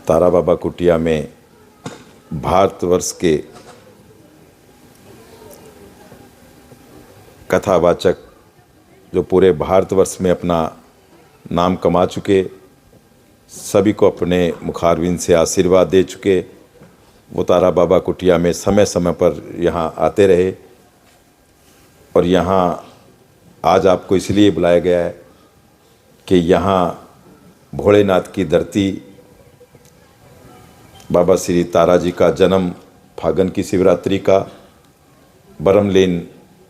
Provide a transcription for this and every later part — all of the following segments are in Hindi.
तारा बाबा कुटिया में भारतवर्ष के कथावाचक जो पूरे भारतवर्ष में अपना नाम कमा चुके, सभी को अपने मुखारविंद से आशीर्वाद दे चुके, वो तारा बाबा कुटिया में समय समय पर यहाँ आते रहे। और यहाँ आज आपको इसलिए बुलाया गया है कि यहाँ भोलेनाथ की धरती, बाबा श्री तारा जी का जन्म फागन की शिवरात्रि का, बरमलेन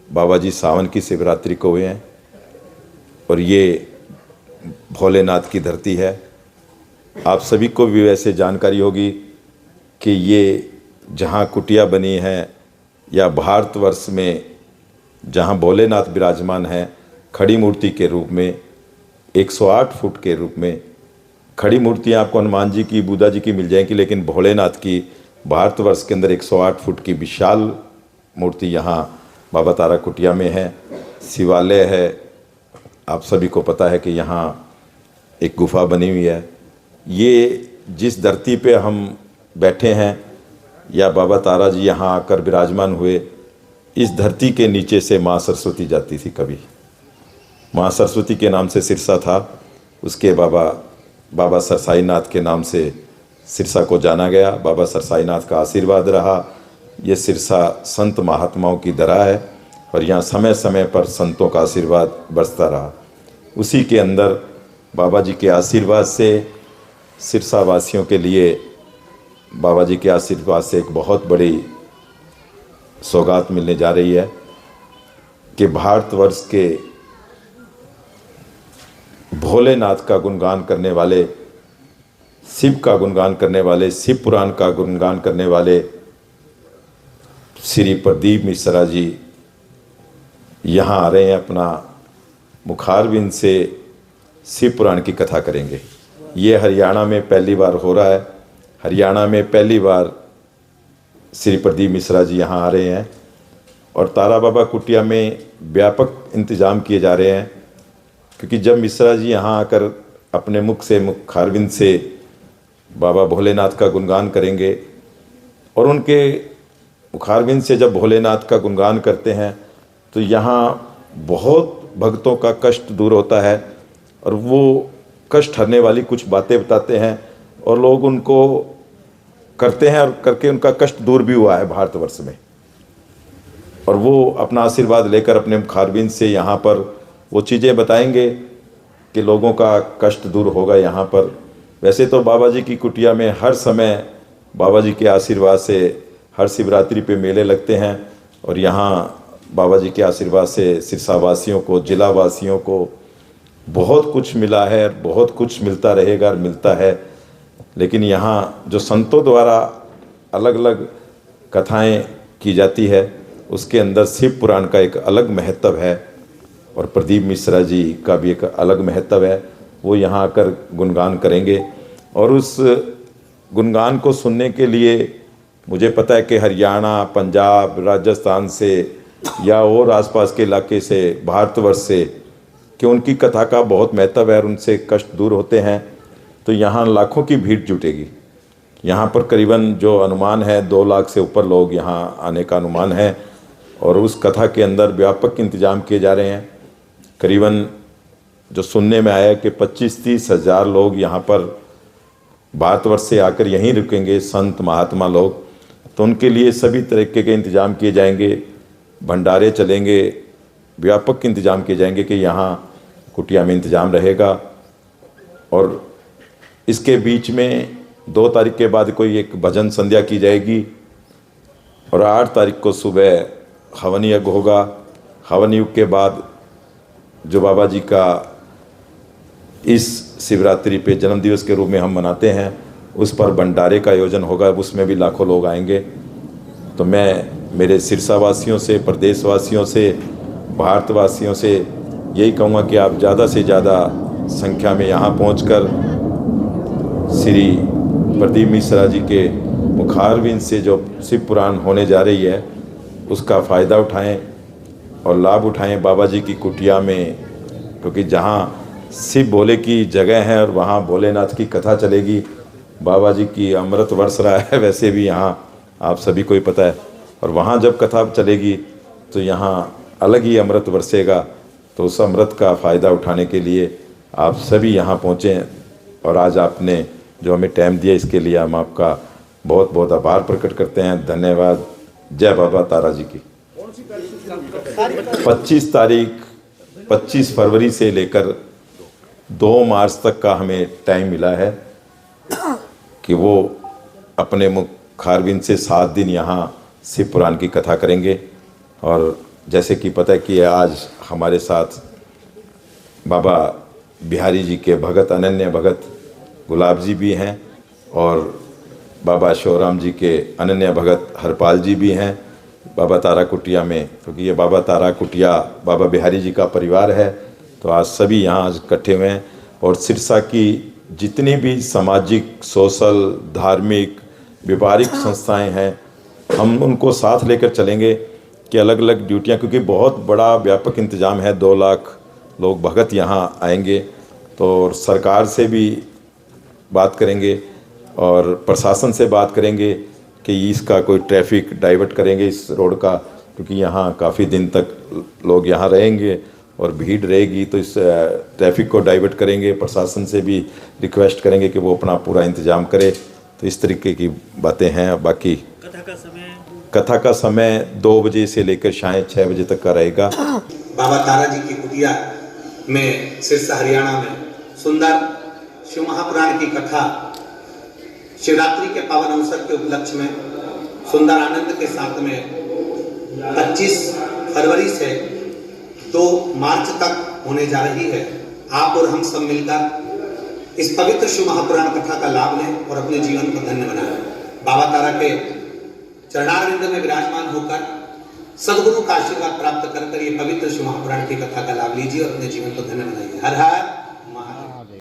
बाबा जी सावन की शिवरात्रि को हुए हैं। और ये भोलेनाथ की धरती है। आप सभी को भी वैसे जानकारी होगी कि ये जहाँ कुटिया बनी है या भारतवर्ष में जहाँ भोलेनाथ विराजमान है, खड़ी मूर्ति के रूप में 108 फुट के रूप में। खड़ी मूर्तियाँ आपको हनुमान जी की, बुद्धा जी की मिल जाएंगी, लेकिन भोलेनाथ की भारतवर्ष के अंदर 108 फुट की विशाल मूर्ति यहाँ बाबा तारा कुटिया में है। शिवालय है, आप सभी को पता है कि यहाँ एक गुफा बनी हुई है। ये जिस धरती पे हम बैठे हैं या बाबा तारा जी यहाँ आकर विराजमान हुए, इस धरती के नीचे से माँ सरस्वती जाती थी। कभी माँ सरस्वती के नाम से सिरसा था, उसके बाबा सरसाईनाथ के नाम से सिरसा को जाना गया। बाबा सरसाईनाथ का आशीर्वाद रहा। ये सिरसा संत महात्माओं की दरा है और यहाँ समय समय पर संतों का आशीर्वाद बरसता रहा। उसी के अंदर बाबा जी के आशीर्वाद से सिरसा वासियों के लिए, बाबा जी के आशीर्वाद से एक बहुत बड़ी सौगात मिलने जा रही है कि भारतवर्ष के भोलेनाथ का गुणगान करने वाले, शिव का गुणगान करने वाले, शिव पुराण का गुणगान करने वाले श्री प्रदीप मिश्रा जी यहाँ आ रहे हैं। अपना मुखारविंद से शिव पुराण की कथा करेंगे। ये हरियाणा में पहली बार हो रहा है। हरियाणा में पहली बार श्री प्रदीप मिश्रा जी यहाँ आ रहे हैं और तारा बाबा कुटिया में व्यापक इंतजाम किए जा रहे हैं, क्योंकि जब मिश्रा जी यहाँ आकर अपने मुख से, मुखारविंद से बाबा भोलेनाथ का गुणगान करेंगे और उनके मुखारविंद से जब भोलेनाथ का गुणगान करते हैं तो यहाँ बहुत भक्तों का कष्ट दूर होता है और वो कष्ट हरने वाली कुछ बातें बताते हैं और लोग उनको करते हैं और करके उनका कष्ट दूर भी हुआ है भारतवर्ष में। और वो अपना आशीर्वाद लेकर अपने मुखारविंद से यहाँ पर वो चीज़ें बताएंगे कि लोगों का कष्ट दूर होगा यहाँ पर। वैसे तो बाबा जी की कुटिया में हर समय बाबा जी के आशीर्वाद से हर शिवरात्रि पे मेले लगते हैं और यहाँ बाबा जी के आशीर्वाद से सिरसावासियों को, जिला वासियों को बहुत कुछ मिला है, बहुत कुछ मिलता रहेगा और मिलता है। लेकिन यहाँ जो संतों द्वारा अलग अलग कथाएं की जाती है, उसके अंदर शिव पुराण का एक अलग महत्व है और प्रदीप मिश्रा जी का भी एक अलग महत्व है। वो यहाँ आकर गुणगान करेंगे और उस गुणगान को सुनने के लिए मुझे पता है कि हरियाणा, पंजाब, राजस्थान से या और आसपास के इलाके से, भारतवर्ष से, कि उनकी कथा का बहुत महत्व है और उनसे कष्ट दूर होते हैं। तो यहाँ लाखों की भीड़ जुटेगी। यहाँ पर करीबन जो अनुमान है 2 लाख से ऊपर लोग यहाँ आने का अनुमान है और उस कथा के अंदर व्यापक इंतजाम किए जा रहे हैं। करीबन जो सुनने में आया कि 25-30 हज़ार लोग यहाँ पर भारतवर्ष से आकर यहीं रुकेंगे, संत महात्मा लोग। तो उनके लिए सभी तरीके के इंतजाम किए जाएंगे, भंडारे चलेंगे, व्यापक इंतजाम किए जाएंगे कि यहाँ कुटिया में इंतजाम रहेगा। और इसके बीच में 2 तारीख के बाद कोई एक भजन संध्या की जाएगी और 8 तारीख को सुबह हवन यज्ञ होगा। हवन यज्ञ के बाद जो बाबा जी का इस शिवरात्रि पे जन्मदिवस के रूप में हम मनाते हैं, उस पर भंडारे का आयोजन होगा। उसमें भी लाखों लोग आएंगे। तो मैं मेरे सिरसा वासियों से, प्रदेशवासियों से, भारतवासियों से यही कहूँगा कि आप ज़्यादा से ज़्यादा संख्या में यहाँ पहुँचकर श्री प्रदीप मिश्रा जी के मुखारविंद से जो शिव पुराण होने जा रही है उसका फ़ायदा उठाएं और लाभ उठाएं बाबा जी की कुटिया में, क्योंकि जहाँ शिव भोले की जगह है और वहाँ भोलेनाथ की कथा चलेगी बाबा जी की अमृत वर्ष रहा है, वैसे भी यहाँ आप सभी को ही पता है। और वहाँ जब कथा चलेगी तो यहाँ अलग ही अमृत बरसेगा। तो उस अमृत का फ़ायदा उठाने के लिए आप सभी यहाँ पहुँचे और आज आपने जो हमें टाइम दिया, इसके लिए हम आपका बहुत बहुत आभार प्रकट करते हैं। धन्यवाद। जय बाबा तारा जी की। 25 तारीख 25 फरवरी से लेकर 2 मार्च तक का हमें टाइम मिला है कि वो अपने मुखारबिंद से 7 दिन यहाँ शिव पुराण की कथा करेंगे। और जैसे कि पता है कि आज हमारे साथ बाबा बिहारी जी के भगत, अनन्य भगत गुलाब जी भी हैं और बाबा शिवराम जी के अनन्य भगत हरपाल जी भी हैं बाबा तारा कुटिया में, क्योंकि ये बाबा तारा कुटिया बाबा बिहारी जी का परिवार है। तो आज सभी यहाँ आज इकट्ठे हुए हैं और सिरसा की जितनी भी सामाजिक, सोशल, धार्मिक, व्यापारिक संस्थाएं हैं, हम उनको साथ लेकर चलेंगे कि अलग अलग ड्यूटियाँ, क्योंकि बहुत बड़ा व्यापक इंतज़ाम है। 2 लाख लोग भगत यहाँ आएंगे। तो सरकार से भी बात करेंगे और प्रशासन से बात करेंगे कि इसका कोई ट्रैफिक डाइवर्ट करेंगे इस रोड का, क्योंकि यहाँ काफ़ी दिन तक लोग यहाँ रहेंगे और भीड़ रहेगी। तो इस ट्रैफिक को डाइवर्ट करेंगे। प्रशासन से भी रिक्वेस्ट करेंगे कि वो अपना पूरा इंतज़ाम करे। तो इस तरीके की बातें हैं। बाकी कथा का समय 2 बजे से लेकर शायद 6 बजे तक का रहेगा। बाबा तारा जी की कुटिया में सिरसा हरियाणा में सुंदर शिव महापुराण की कथा शिवरात्रि के पावन अवसर के उपलक्ष्य में सुंदर आनंद के साथ में 25 फरवरी से 2 मार्च तक होने जा रही है। आप और हम सब मिलकर इस पवित्र शिव महापुराण कथा का लाभ लें और अपने जीवन को धन्य बनाएं। बाबा तारा के चरणारविंद में विराजमान होकर सद्गुरु का आशीर्वाद प्राप्त कर ये पवित्र शिव महापुराण की कथा का लाभ लीजिए और अपने जीवन को धन्य बनाइए। हर हर